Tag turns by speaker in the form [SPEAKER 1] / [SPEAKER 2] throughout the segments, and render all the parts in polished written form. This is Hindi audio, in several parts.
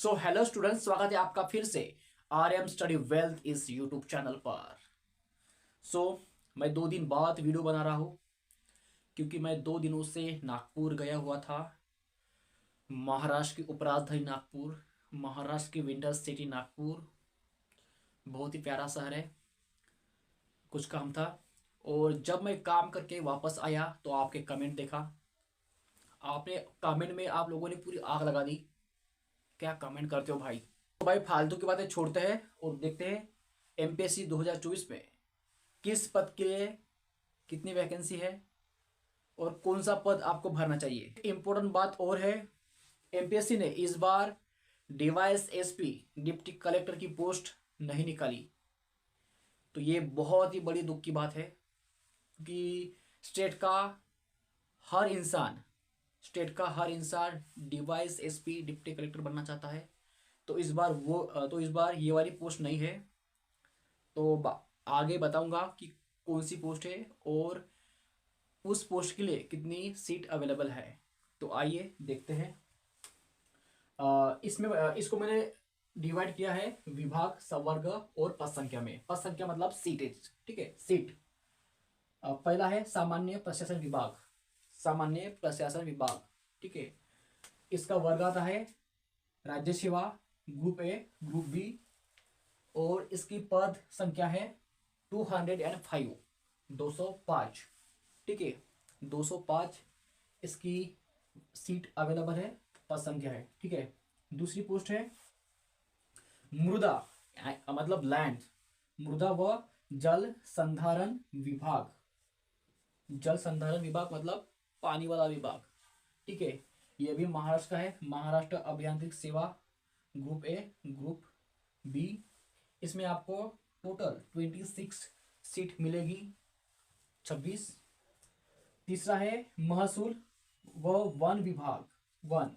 [SPEAKER 1] सो हेलो स्टूडेंट्स, स्वागत है आपका फिर से आर एम स्टडी वेल्थ इस यूट्यूब चैनल पर। सो मैं 2 दिन बाद वीडियो बना रहा हूँ क्योंकि मैं 2 दिनों से नागपुर गया हुआ था। महाराष्ट्र की उपराजधानी नागपुर, महाराष्ट्र की विंटर सिटी नागपुर, बहुत ही प्यारा शहर है। कुछ काम था और जब मैं काम करके वापस आया तो आपके कमेंट देखा। आपने कमेंट में आप लोगों ने पूरी आग लगा दी। क्या कमेंट करते हो भाई। तो भाई फालतू की बातें छोड़ते हैं और देखते हैं एमपीएससी 2024 में किस पद के लिए कितनी वैकेंसी है और कौन सा पद आपको भरना चाहिए। इंपॉर्टेंट बात और है, एमपीएससी ने इस बार डिवाइस एसपी डिप्टी कलेक्टर की पोस्ट नहीं निकाली। तो ये बहुत ही बड़ी दुख की बात है कि स्टेट का हर इंसान स्टेट का हर इंसान डिवाइस एसपी डिप्टी कलेक्टर बनना चाहता है। तो इस बार ये वाली पोस्ट नहीं है। तो आगे बताऊंगा कि कौन सी पोस्ट है और उस पोस्ट के लिए कितनी सीट अवेलेबल है। तो आइए देखते हैं। इसमें इसको मैंने डिवाइड किया है विभाग, संवर्ग और पद संख्या में। पद संख्या मतलब सीटेज, ठीक है, सीट। पहला है सामान्य प्रशासन विभाग, सामान्य प्रशासन विभाग, ठीक है। इसका वर्ग आता है राज्य सेवा, ग्रुप ए, ग्रुप बी, और इसकी पद संख्या है 205, 205, ठीक है, 205 इसकी सीट अवेलेबल है, पद संख्या है, ठीक है। दूसरी पोस्ट है मृदा मतलब लैंड, मृदा व जल संधारण विभाग। जल संधारण विभाग मतलब पानी वाला विभाग, ठीक है। यह भी महाराष्ट्र का है, महाराष्ट्र अभियांत्रिक सेवा, ग्रुप ए, ग्रुप बी। इसमें आपको टोटल 26 सीट मिलेगी, 26। तीसरा है महसूल व वन विभाग, वन,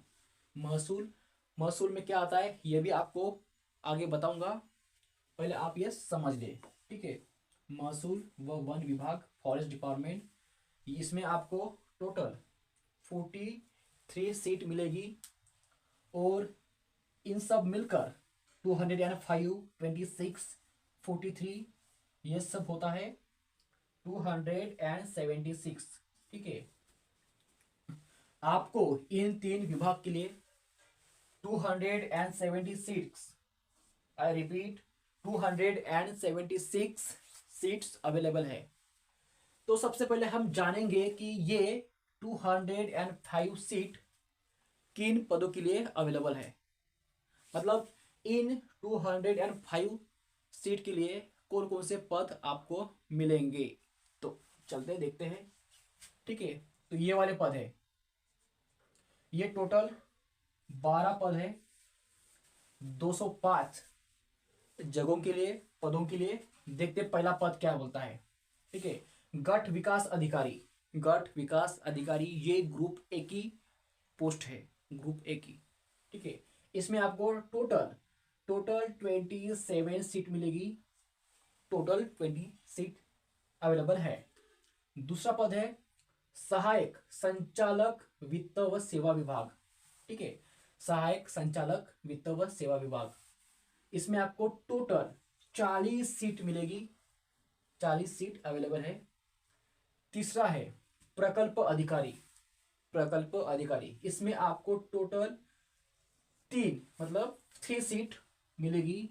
[SPEAKER 1] महसूल। महसूल में क्या आता है यह भी आपको आगे बताऊंगा, पहले आप ये समझ ले, ठीक है। महसूल व वन विभाग, फॉरेस्ट डिपार्टमेंट, इसमें आपको टोटल 43 सीट मिलेगी और इन सब मिलकर 205, 26, 43, ये सब होता है 276, ठीक है। आपको इन 3 विभाग के लिए 276, आई रिपीट, 276 सीट्स अवेलेबल है। तो सबसे पहले हम जानेंगे कि ये 205 सीट किन पदों के लिए अवेलेबल है, मतलब इन 205 सीट के लिए कौन कौन से पद आपको मिलेंगे। तो चलते देखते हैं, ठीक है। तो ये वाले पद है, ये टोटल 12 पद है, 205 जगहों के लिए, पदों के लिए। देखते पहला पद क्या बोलता है, ठीक है। गठ विकास अधिकारी, गठ विकास अधिकारी, ये ग्रुप ए की पोस्ट है, ग्रुप ए की, ठीक है। इसमें आपको टोटल 27 सीट मिलेगी, टोटल 20 सीट अवेलेबल है। दूसरा पद है सहायक संचालक वित्त व सेवा विभाग, ठीक है, सहायक संचालक वित्त व सेवा विभाग। इसमें आपको टोटल 40 सीट मिलेगी, 40 सीट अवेलेबल है। तीसरा है प्रकल्प अधिकारी, प्रकल्प अधिकारी, इसमें आपको टोटल 3 मतलब 3 सीट मिलेगी।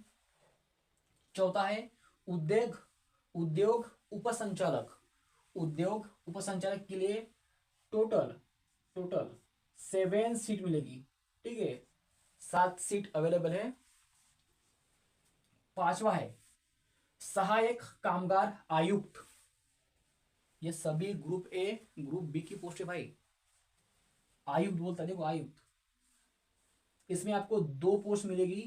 [SPEAKER 1] चौथा है उद्योग उद्योग उपसंचालक, उद्योग उपसंचालक के लिए टोटल टोटल 7 सीट मिलेगी, ठीक है, 7 सीट अवेलेबल है। पांचवा है सहायक कामगार आयुक्त, ये सभी ग्रुप ए, ग्रुप बी की पोस्ट है भाई। आयुक्त बोलता है, देखो आयुक्त। इसमें आपको 2 पोस्ट मिलेगी,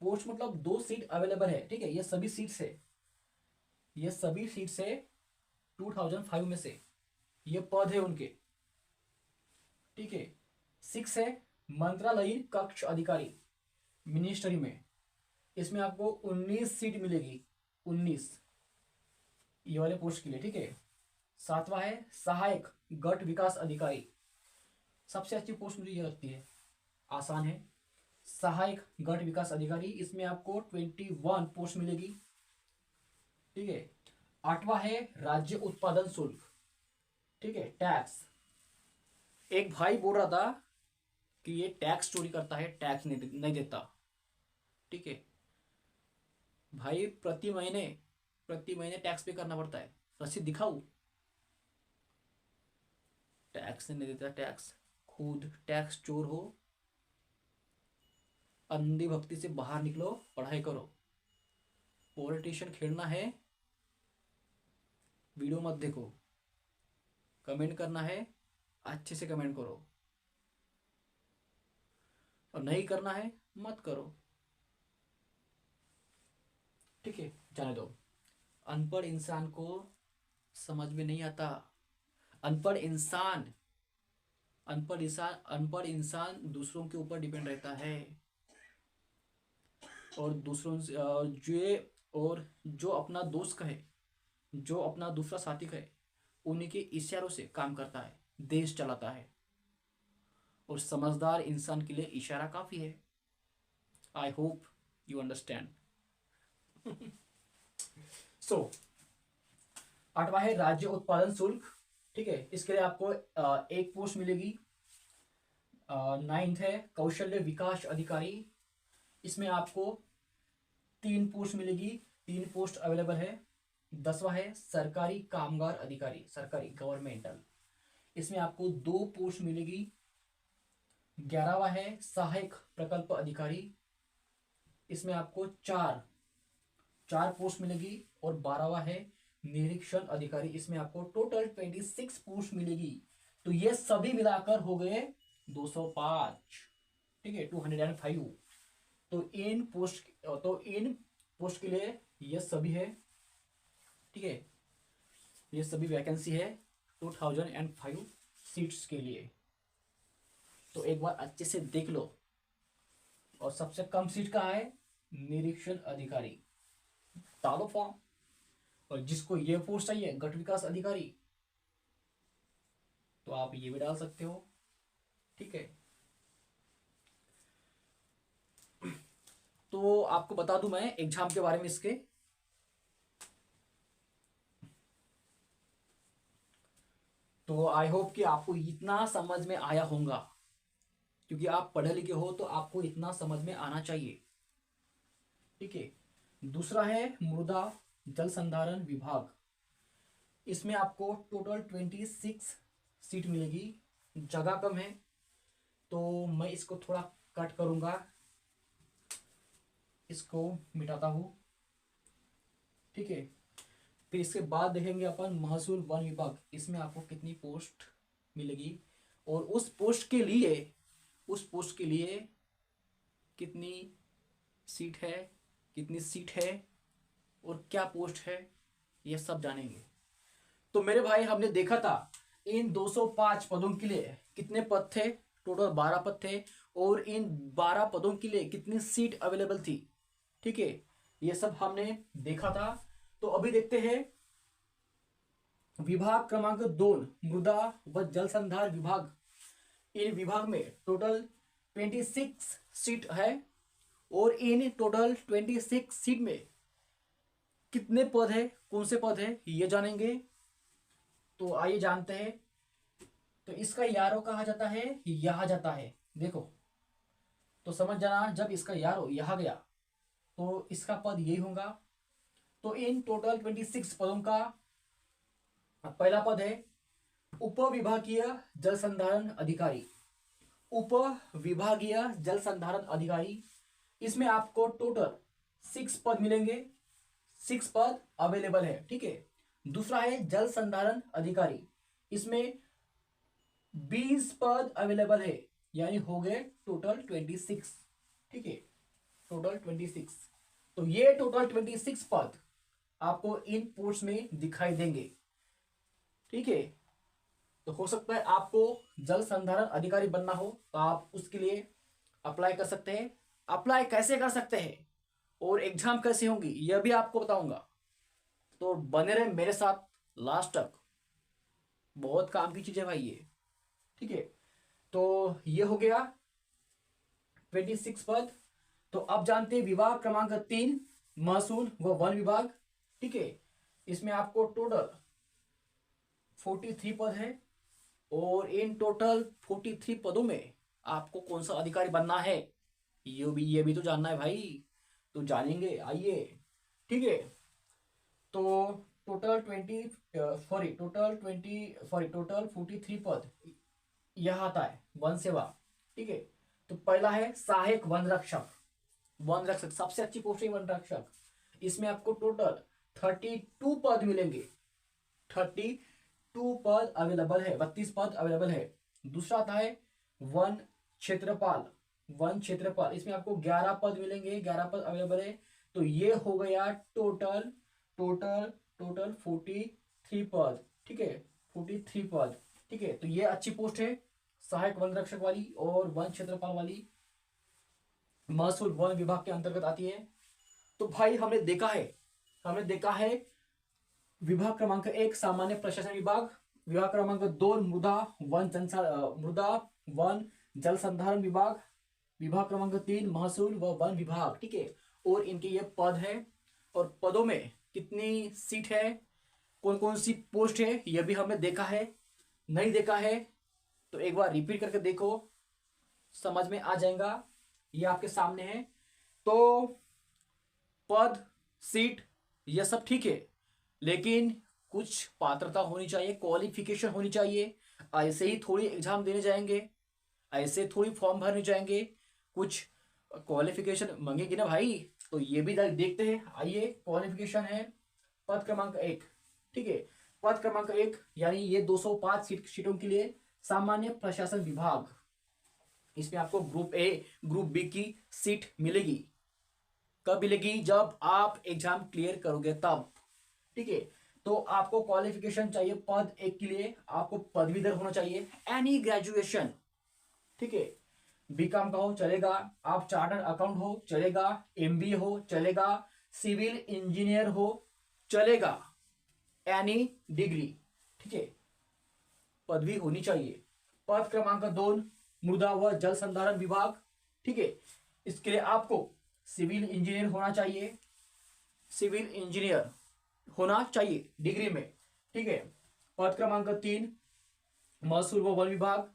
[SPEAKER 1] पोस्ट मतलब 2 सीट अवेलेबल है, ठीक है। ये सभी सीट्स है, ये सभी सीट्स है 2005 में से, ये पद है उनके, ठीक है। 6 है मंत्रालयीन कक्ष अधिकारी, मिनिस्ट्री में। इसमें आपको 19 सीट मिलेगी, 19, ये वाले पोस्ट के लिए, ठीक है। सातवां है सहायक गठ विकास अधिकारी, सबसे अच्छी पोस्ट मुझे ये लगती है, आसान है। सहायक गण विकास अधिकारी, इसमें आपको 21 पोस्ट मिलेगी। ठीक है। 8वां है राज्य उत्पादन शुल्क, ठीक है, टैक्स। एक भाई बोल रहा था कि ये टैक्स चोरी करता है, टैक्स नहीं देता। ठीक है भाई, प्रति महीने टैक्स पे करना पड़ता है। रसीद दिखाऊ, टैक्स नहीं देता, टैक्स। खुद टैक्स चोर हो, अंधी भक्ति से बाहर निकलो, पढ़ाई करो। पॉलिटिशियन खेलना है, वीडियो मत देखो। कमेंट करना है, अच्छे से कमेंट करो, और नहीं करना है मत करो। ठीक है, जाने दो। अनपढ़ इंसान को समझ में नहीं आता। अनपढ़ इंसान अनपढ़ इंसान दूसरों के ऊपर डिपेंड रहता है, और दूसरों से और जो अपना दोस्त कहे, जो अपना दूसरा साथी कहे, उन्हीं के इशारों से काम करता है, देश चलाता है। और समझदार इंसान के लिए इशारा काफी है। I hope you understand. So 8वां है राज्य उत्पादन शुल्क। ठीक है, इसके लिए आपको एक पोस्ट मिलेगी। 9th है कौशल्य विकास अधिकारी, इसमें आपको 3 पोस्ट मिलेगी, 3 पोस्ट अवेलेबल है। 10वां है सरकारी कामगार अधिकारी, सरकारी गवर्नमेंटल, इसमें आपको 2 पोस्ट मिलेगी। 11वां है सहायक प्रकल्प अधिकारी, इसमें आपको चार पोस्ट मिलेगी। और 12वां है निरीक्षण अधिकारी, इसमें आपको टोटल 26 पोस्ट मिलेगी। तो ये सभी मिलाकर हो गए 205। ठीक है, 205। तो इन पोस्ट के लिए ये सभी है। ठीक है, ये सभी वैकेंसी है 2005 सीट्स के लिए। तो एक बार अच्छे से देख लो। और सबसे कम सीट का है निरीक्षण अधिकारी, डालो फॉर्म। और जिसको ये पोस्ट चाहिए गट विकास अधिकारी, तो आप ये भी डाल सकते हो। ठीक है, तो आपको बता दूं मैं एग्जाम के बारे में इसके। तो आई होप कि आपको इतना समझ में आया होगा, क्योंकि आप पढ़े लिखे हो तो आपको इतना समझ में आना चाहिए। ठीक है, दूसरा है मृदा जल संधारण विभाग, इसमें आपको टोटल 26 सीट मिलेगी। जगह कम है, तो मैं इसको थोड़ा कट करूंगा, इसको मिटाता हूं। ठीक है, फिर इसके बाद देखेंगे अपन महसूल वन विभाग, इसमें आपको कितनी पोस्ट मिलेगी, और उस पोस्ट के लिए कितनी सीट है और क्या पोस्ट है, ये सब जानेंगे। तो मेरे भाई, हमने देखा था इन 205 पदों के लिए कितने पद थे, टोटल 12 पद थे, और इन 12 पदों के लिए कितनी सीट अवेलेबल थी। ठीक है, ये सब हमने देखा था। तो अभी देखते हैं विभाग क्रमांक 2, मृदा व जल संधार विभाग। इन विभाग में टोटल 26 सीट है, और इन टोटल 26 सीट में कितने पद है, कौन से पद है, ये जानेंगे। तो आइए जानते हैं। तो इसका यारो कहा जाता है, यहां जाता है। देखो, तो समझ जाना, जब इसका यारो यहां गया तो इसका पद यही होगा। तो इन टोटल 26 पदों का पहला पद है उप विभागीय जल संधारण अधिकारी। उप विभागीय जल संधारण अधिकारी, इसमें आपको टोटल 6 पद मिलेंगे, 6 पद अवेलेबल है। ठीक है, दूसरा है जल संधारण अधिकारी, इसमें 20 पद अवेलेबल है, यानी हो गए टोटल 26। ठीक है, टोटल 26। तो ये टोटल 26 पद आपको इन पोस्ट में दिखाई देंगे। ठीक है, तो हो सकता है आपको जल संधारण अधिकारी बनना हो, तो आप उसके लिए अप्लाई कर सकते हैं। अप्लाई कैसे कर सकते हैं और एग्जाम कैसे होंगी, यह भी आपको बताऊंगा। तो बने रहे मेरे साथ लास्ट तक, बहुत काम की चीज है भाई ये। ठीक है, तो ये हो गया 26 पद। तो अब जानते हैं विभाग क्रमांक 3 महसूल व वन विभाग। ठीक है, इसमें आपको टोटल 43 पद है और इन टोटल 43 पदों में आपको कौन सा अधिकारी बनना है, ये भी तो जानना है भाई। तो जानेंगे, आइए। ठीक है, तो टोटल 43 पद यह आता है वन सेवा। ठीक है, तो पहला है सहायक वन रक्षक। वन रक्षक सबसे अच्छी पोस्ट है वन रक्षक। इसमें आपको टोटल 32 पद मिलेंगे। 32 पद अवेलेबल है, 32 पद अवेलेबल है। दूसरा आता है वन क्षेत्रपाल। वन क्षेत्रपाल, इसमें आपको 11 पद मिलेंगे, 11 पद अवेलेबल है। तो ये हो गया टोटल टोटल टोटल 43 पद। ठीक है, 43 पद। ठीक है, तो ये अच्छी पोस्ट है सहायक वन रक्षक वाली और वन क्षेत्रपाल वाली, महसूल वन विभाग के अंतर्गत आती है। तो भाई हमने देखा है विभाग क्रमांक 1 सामान्य प्रशासन विभाग, विभाग क्रमांक 2 मृदा वन जल संधारण विभाग, विभाग क्रमांक 3 महसूल व वन विभाग। ठीक है, और इनके ये पद है और पदों में कितनी सीट है, कौन कौन सी पोस्ट है, यह भी हमने देखा है। नहीं देखा है तो एक बार रिपीट करके देखो, समझ में आ जाएगा। ये आपके सामने है। तो पद, सीट, यह सब ठीक है, लेकिन कुछ पात्रता होनी चाहिए, क्वालिफिकेशन होनी चाहिए। ऐसे ही थोड़ी एग्जाम देने जाएंगे, ऐसे थोड़ी फॉर्म भरने जाएंगे, कुछ क्वालिफिकेशन मांगेगी ना भाई। तो ये भी देखते हैं, आइए। क्वालिफिकेशन है पद क्रमांक 1। ठीक है, पद क्रमांक 1 यानी ये 205 सीटों के लिए सामान्य प्रशासन विभाग। इसमें आपको ग्रुप ए ग्रुप बी की सीट मिलेगी। कब मिलेगी? जब आप एग्जाम क्लियर करोगे तब। ठीक है, तो आपको क्वालिफिकेशन चाहिए पद 1 के लिए, आपको पदवीधर होना चाहिए, एनी ग्रेजुएशन। ठीक है, बीकॉम का हो चलेगा, आप चार्टर्ड अकाउंट हो चलेगा, एमबीए हो चलेगा, सिविल इंजीनियर हो चलेगा, एनी डिग्री। ठीक है, पदवी होनी चाहिए। पद क्रमांक 2 मृदा व जल संधारण विभाग। ठीक है, इसके लिए आपको सिविल इंजीनियर होना चाहिए, सिविल इंजीनियर होना चाहिए डिग्री में। ठीक है, पद क्रमांक 3 महसूल व वन विभाग।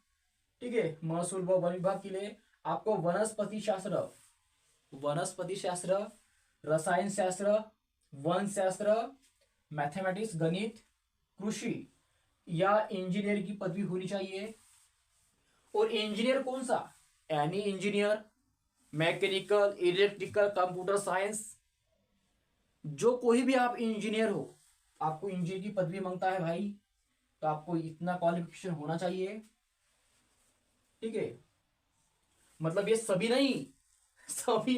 [SPEAKER 1] ठीक है, महसूल व वन विभाग के लिए आपको वनस्पति शास्त्र, रसायन शास्त्र, वन शास्त्र, मैथमेटिक्स गणित, कृषि या इंजीनियर की पदवी होनी चाहिए। और इंजीनियर कौन सा? Any engineer, mechanical, electrical, computer science, जो कोई भी आप इंजीनियर हो, आपको इंजीनियर की पदवी मांगता है भाई, तो आपको इतना क्वालिफिकेशन होना चाहिए। ठीक है, मतलब ये सभी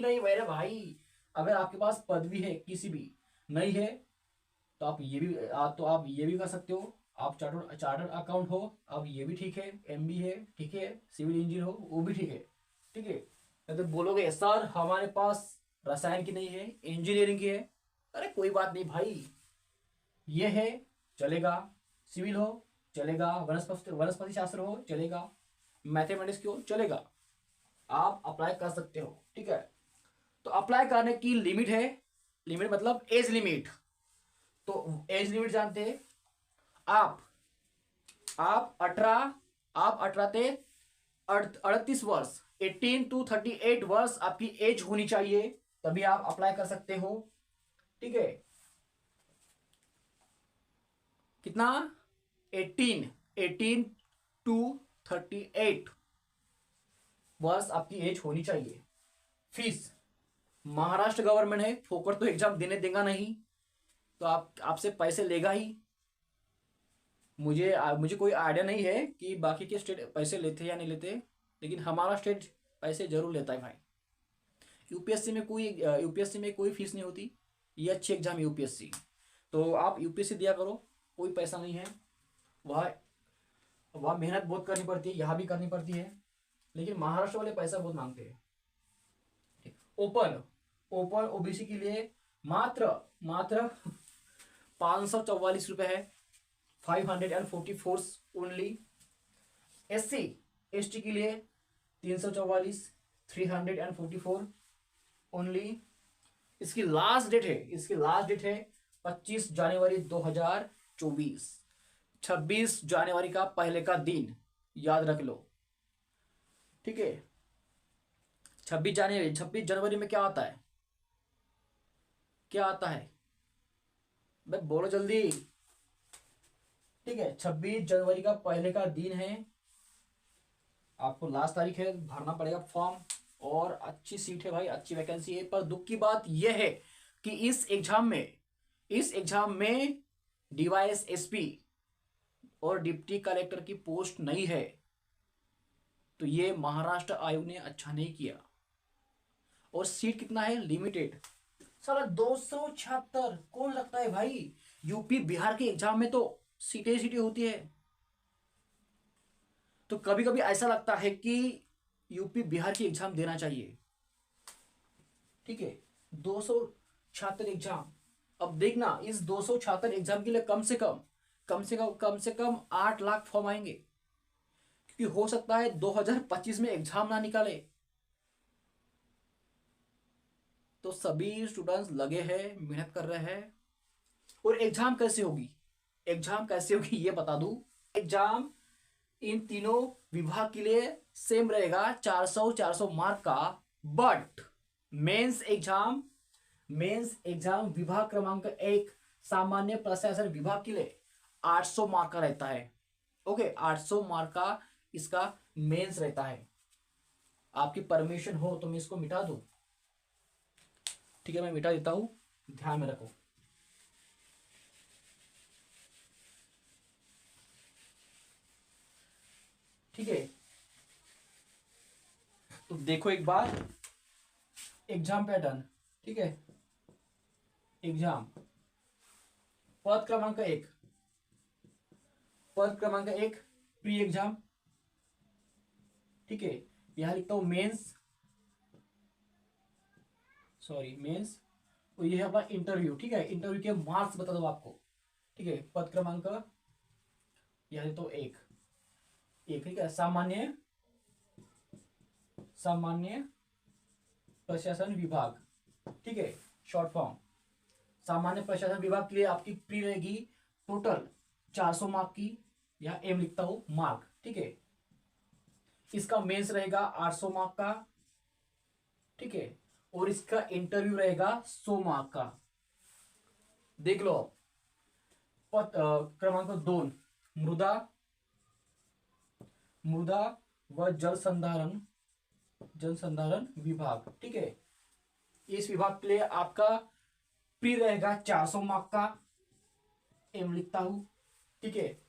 [SPEAKER 1] नहीं मेरे भाई। अगर आपके पास पदवी है किसी भी, नहीं है तो आप ये भी कर सकते हो। आप चार्टर्ड अकाउंट हो, अब ये भी ठीक है, एमबी है ठीक है, सिविल इंजीनियर हो वो भी ठीक है। ठीक है, तो बोलोगे सर हमारे पास रसायन की नहीं है, इंजीनियरिंग की है। अरे कोई बात नहीं भाई, ये है चलेगा, सिविल हो चलेगा, वनस्पति शास्त्र हो चलेगा, मैथमेटिक्स की हो चलेगा, आप अप्लाई कर सकते हो। ठीक है, तो अप्लाई करने की लिमिट है, लिमिट मतलब एज लिमिट। तो एज लिमिट जानते हैं आप 18 से 38 वर्ष, 18 to 38 वर्ष आपकी एज होनी चाहिए, तभी आप अप्लाई कर सकते हो। ठीक है, कितना? 18 to 38 वर्ष आपकी एज होनी चाहिए। फीस महाराष्ट्र गवर्नमेंट है, फोकट तो एग्जाम देने देगा नहीं, तो आपसे पैसे लेगा ही। मुझे कोई आइडिया नहीं है कि बाकी के स्टेट पैसे लेते हैं या नहीं लेते, लेकिन हमारा स्टेट पैसे जरूर लेता है भाई। यूपीएससी में कोई फीस नहीं होती, ये अच्छी एग्जाम यूपीएससी। तो आप यूपीएससी दिया करो, कोई पैसा नहीं है। वह मेहनत बहुत करनी पड़ती है, यहाँ भी करनी पड़ती है, लेकिन महाराष्ट्र वाले पैसा बहुत मांगते हैं। ओपन ओबीसी के लिए मात्र 544 रुपए है, 544 ओनली। एससी एसटी के लिए 344, 344 ओनली। इसकी लास्ट डेट है 25 जनवरी 2024। 26 जनवरी का पहले का दिन याद रख लो, ठीक है। 26 जनवरी में क्या आता है, क्या आता है भाई, बोलो जल्दी। ठीक है, 26 जनवरी का पहले का दिन है। आपको लास्ट तारीख है, भरना पड़ेगा फॉर्म। और अच्छी सीट है भाई, अच्छी वैकेंसी है। पर दुख की बात यह है कि इस एग्जाम में डीवाईएस एसपी और डिप्टी कलेक्टर की पोस्ट नहीं है। तो ये महाराष्ट्र आयोग ने अच्छा नहीं किया। और सीट कितना है, लिमिटेड। साला 276 कौन लगता है भाई। यूपी बिहार के एग्जाम में तो सीटें होती है। तो कभी कभी ऐसा लगता है कि यूपी बिहार की एग्जाम देना चाहिए। ठीक है, 276 एग्जाम। अब देखना, इस 276 एग्जाम के लिए कम से कम 8 लाख फॉर्म आएंगे। क्योंकि हो सकता है 2025 में एग्जाम ना निकाले। तो सभी स्टूडेंट्स लगे हैं, मेहनत कर रहे हैं। और एग्जाम कैसे होगी ये बता दूं। एग्जाम इन तीनों विभाग के लिए सेम रहेगा, 400 मार्क का। बट मेंस एग्जाम विभाग क्रमांक 1 सामान्य प्रशासन विभाग के लिए 800 मार्क का रहता है। ओके, 800 मार्क का इसका मेंस रहता है। आपकी परमिशन हो तो मैं इसको मिटा दूं। ठीक है, मैं मिटा देता हूं, ध्यान में रखो। ठीक है, तो देखो एक बार एग्जाम पैटर्न। ठीक है, एग्जाम पद क्रमांक 1 प्री एग्जाम। ठीक है, यहां लिखता हूं मेंस और ये है अपना इंटरव्यू। ठीक है, इंटरव्यू के मार्क्स बता दो आपको। ठीक है, पद क्रमांक यहां तो एक। ठीक है, सामान्य प्रशासन विभाग। ठीक है, शॉर्ट फॉर्म। सामान्य प्रशासन विभाग के लिए आपकी प्री रहेगी टोटल 400 मार्क की। यहां एम लिखता हूं मार्क। ठीक है, इसका मेंस रहेगा 800 मार्क का। ठीक है, और इसका इंटरव्यू रहेगा 100 मार्क का। देख लो, क्रमांक 2 मृदा व जल संधारण विभाग। ठीक है, इस विभाग के लिए आपका प्री रहेगा 400 मार्क का, एम लिखता हूं। ठीक है,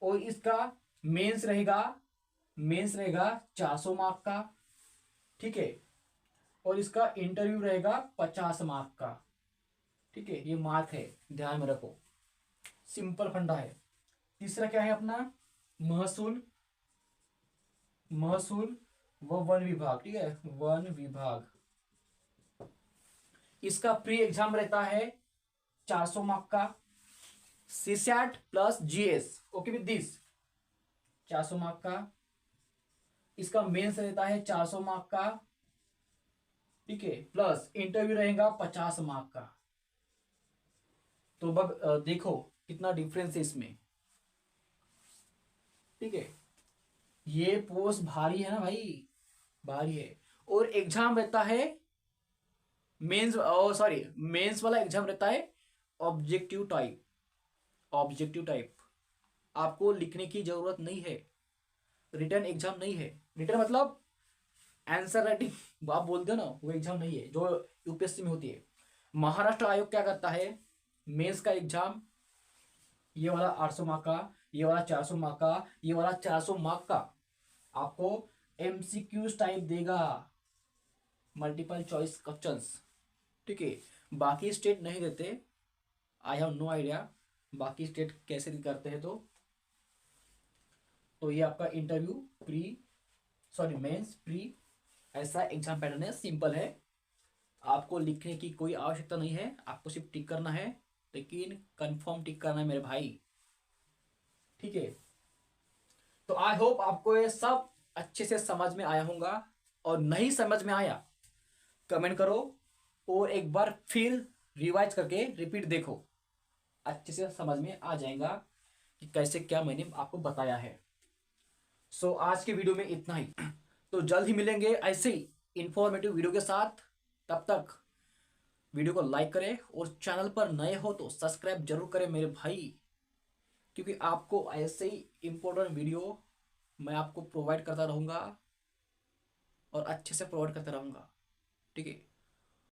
[SPEAKER 1] और इसका मेंस रहेगा 400 मार्क का। ठीक है, और इसका इंटरव्यू रहेगा 50 मार्क का। ठीक है, ये मार्क है, ध्यान में रखो। सिंपल फंडा है। तीसरा क्या है अपना, महसूल व वन विभाग। ठीक है, वन विभाग। इसका प्री एग्जाम रहता है 400 मार्क का, CSAT plus GS. Okay with this 400 mark का। इसका मेंस रहता है 400 मार्क का। ठीक है, प्लस इंटरव्यू रहेगा 50 मार्क का। तो देखो कितना डिफरेंस है इसमें। ठीक है, ये पोस्ट भारी है ना भाई, भारी है। और एग्जाम रहता है मेंस वाला एग्जाम रहता है ऑब्जेक्टिव टाइप। आपको लिखने की जरूरत नहीं है, रिटर्न एग्जाम नहीं है। रिटर्न मतलब आंसर राइटिंग आप बोलते हो ना, वो एग्जाम नहीं है जो यूपीएससी में होती है। महाराष्ट्र आयोग क्या करता है, मेंस का एग्जाम ये वाला 800 मार्क का, ये वाला 400 मार्क का, ये वाला 400 मार्क का आपको एमसीक्यूज टाइप देगा, मल्टीपल चॉइस क्वेश्चंस। ठीक है, बाकी स्टेट नहीं देते। आई हैव नो आइडिया बाकी स्टेट कैसे करते हैं। तो ये आपका इंटरव्यू मेंस प्री ऐसा एग्जाम पैटर्न है, सिंपल है। आपको लिखने की कोई आवश्यकता नहीं है, आपको सिर्फ टिक करना है, लेकिन कंफर्म टिक करना है मेरे भाई। ठीक है, तो आई होप आपको ये सब अच्छे से समझ में आया होगा। और नहीं समझ में आया कमेंट करो और एक बार फिर रिवाइज करके रिपीट देखो, अच्छे से समझ में आ जाएगा कि कैसे क्या मैंने आपको बताया है। सो आज के वीडियो में इतना ही। तो जल्द ही मिलेंगे ऐसे ही इंफॉर्मेटिव वीडियो के साथ। तब तक वीडियो को लाइक करें और चैनल पर नए हो तो सब्सक्राइब जरूर करें मेरे भाई, क्योंकि आपको ऐसे ही इंपॉर्टेंट वीडियो मैं आपको प्रोवाइड करता रहूँगा और अच्छे से प्रोवाइड करता रहूँगा। ठीक है।